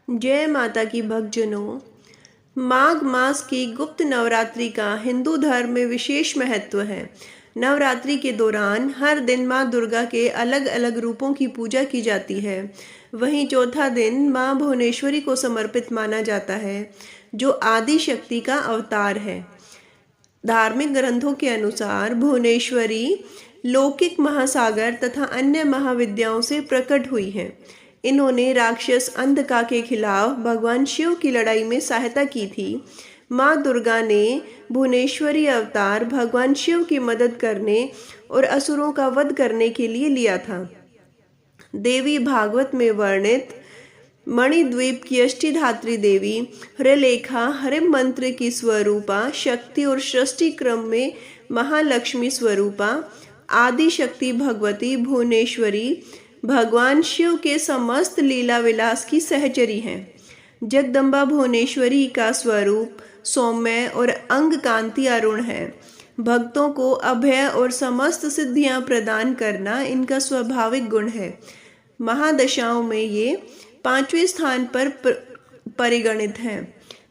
जय माता की भक्तजनों। माघ मास की गुप्त नवरात्रि का हिंदू धर्म में विशेष महत्व है। नवरात्रि के दौरान हर दिन माँ दुर्गा के अलग अलग रूपों की पूजा की जाती है। वहीं चौथा दिन माँ भुवनेश्वरी को समर्पित माना जाता है, जो आदि शक्ति का अवतार है। धार्मिक ग्रंथों के अनुसार भुवनेश्वरी लौकिक महासागर तथा अन्य महाविद्याओं से प्रकट हुई हैं। इन्होंने राक्षस अंधका के खिलाफ भगवान शिव की लड़ाई में सहायता की थी। माँ दुर्गा ने भुवनेश्वरी अवतार भगवान शिव की मदद करने और असुरों का वध करने के लिए लिया था। देवी भागवत में वर्णित मणिद्वीप की अष्टधात्री देवी हृलेखा हरिम मंत्र की स्वरूपा शक्ति और सृष्टि क्रम में महालक्ष्मी स्वरूपा आदि शक्ति भगवती भुवनेश्वरी भगवान शिव के समस्त लीला विलास की सहचरी हैं। जगदम्बा भुवनेश्वरी का स्वरूप सौम्य और अंग कांति अरुण है। भक्तों को अभय और समस्त सिद्धियां प्रदान करना इनका स्वाभाविक गुण है। महादशाओं में ये 5वें स्थान पर परिगणित हैं।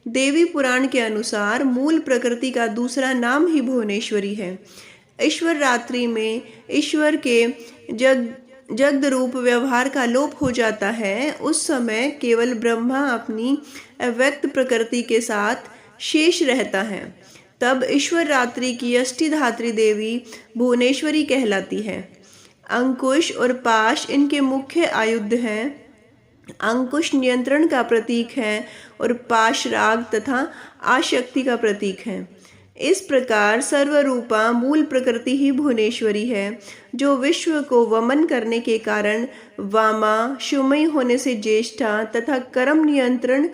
देवी पुराण के अनुसार मूल प्रकृति का दूसरा नाम ही भुवनेश्वरी है। ईश्वर रात्रि में ईश्वर के जगद रूप व्यवहार का लोप हो जाता है। उस समय केवल ब्रह्मा अपनी अव्यक्त प्रकृति के साथ शेष रहता है। तब ईश्वर रात्रि की अष्टधात्री देवी भुवनेश्वरी कहलाती है। अंकुश और पाश इनके मुख्य आयुध हैं। अंकुश नियंत्रण का प्रतीक है और पाश राग तथा आशक्ति का प्रतीक है। इस प्रकार सर्वरूपा मूल प्रकृति ही भुवनेश्वरी है, जो विश्व को वमन करने के कारण वामा, शिवमयी होने से ज्येष्ठा तथा कर्म नियंत्रण,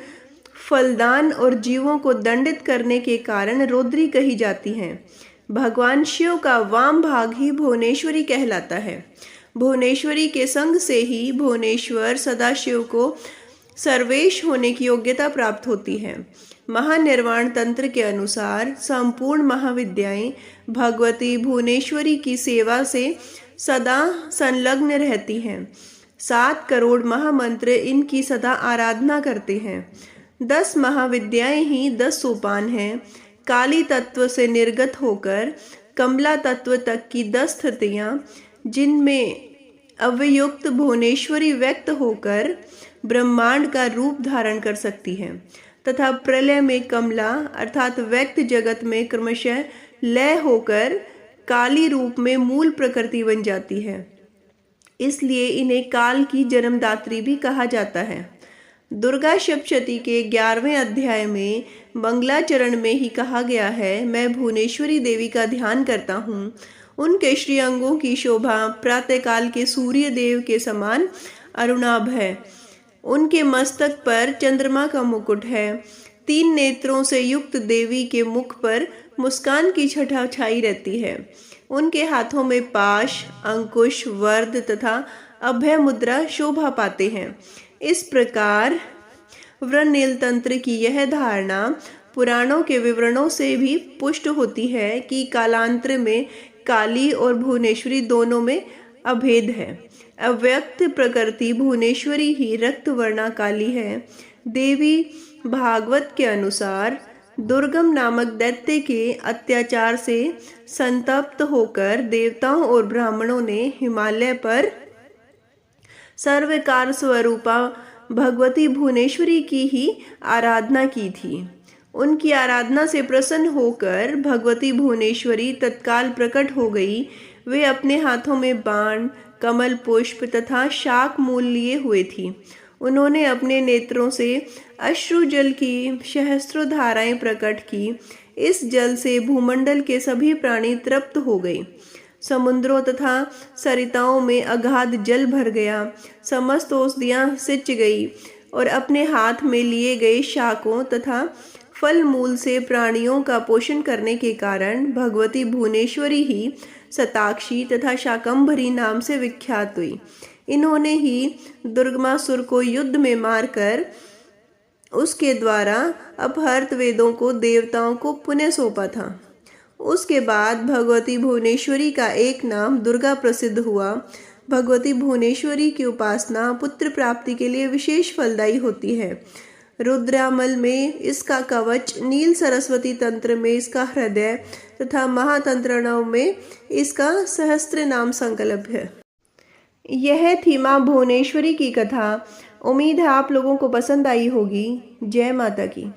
फलदान और जीवों को दंडित करने के कारण रौद्री कही जाती हैं। भगवान शिव का वाम भाग ही भुवनेश्वरी कहलाता है। भुवनेश्वरी के संग से ही भुवनेश्वर सदाशिव को सर्वेश होने की योग्यता प्राप्त होती है। महानिर्वाण तंत्र के अनुसार संपूर्ण महाविद्याएं भगवती भुवनेश्वरी की सेवा से सदा संलग्न रहती हैं। 7 करोड़ महामंत्र इनकी सदा आराधना करते हैं। 10 महाविद्याएं ही 10 सोपान हैं। काली तत्व से निर्गत होकर कमला तत्व तक की 10 स्थितियां, जिनमें अव्ययुक्त भुवनेश्वरी व्यक्त होकर ब्रह्मांड का रूप धारण कर सकती है तथा प्रलय में कमला अर्थात व्यक्त जगत में क्रमशः लय होकर काली रूप में मूल प्रकृति बन जाती है। इसलिए इन्हें काल की जन्मदात्री भी कहा जाता है। दुर्गा सप्तशती के 11वें अध्याय में मंगलाचरण में ही कहा गया है, मैं भुवनेश्वरी देवी का ध्यान करता हूँ। उनके श्रीअंगों की शोभा प्रातःकाल के सूर्य देव के समान अरुणाभ है। उनके मस्तक पर चंद्रमा का मुकुट है। 3 नेत्रों से युक्त देवी के मुख पर मुस्कान की छटा छाई रहती है। उनके हाथों में पाश, अंकुश, वर्द तथा अभय मुद्रा शोभा पाते हैं। इस प्रकार वृणनील तंत्र की यह धारणा पुराणों के विवरणों से भी पुष्ट होती है कि कालांतर में काली और भुवनेश्वरी दोनों में अभेद है। अव्यक्त प्रकृति भुवनेश्वरी ही रक्त वर्णा काली है। देवी भागवत के अनुसार दुर्गम नामक दैत्य के अत्याचार से संतप्त होकर देवताओं और ब्राह्मणों ने हिमालय पर सर्वकार स्वरूपा भगवती भुवनेश्वरी की ही आराधना की थी। उनकी आराधना से प्रसन्न होकर भगवती भुवनेश्वरी तत्काल प्रकट हो गई। वे अपने हाथों में बाण, कमल पुष्प तथा शाक मूल लिए हुए थी। उन्होंने अपने नेत्रों से अश्रु जल की सहस्त्रों धाराएं प्रकट की। इस जल से भूमंडल के सभी प्राणी तृप्त हो गए। समुद्रों तथा सरिताओं में अगाध जल भर गया। समस्त औषधियां सिंच गई और अपने हाथ में लिए गए शाकों तथा फल मूल से प्राणियों का पोषण करने के कारण भगवती भुवनेश्वरी ही शताक्षी तथा शाकंभरी नाम से विख्यात हुई। इन्होंने ही दुर्गमासुर को युद्ध में मारकर उसके द्वारा अपहृत वेदों को देवताओं को पुनः सौंपा था। उसके बाद भगवती भुवनेश्वरी का एक नाम दुर्गा प्रसिद्ध हुआ। भगवती भुवनेश्वरी की उपासना पुत्र प्राप्ति के लिए विशेष फलदायी होती है। रुद्रामल में इसका कवच, नील सरस्वती तंत्र में इसका हृदय तथा महातंत्रणव में इसका सहस्त्र नाम संकल्प है। यह थी माँ भुवनेश्वरी की कथा। उम्मीद है आप लोगों को पसंद आई होगी। जय माता की।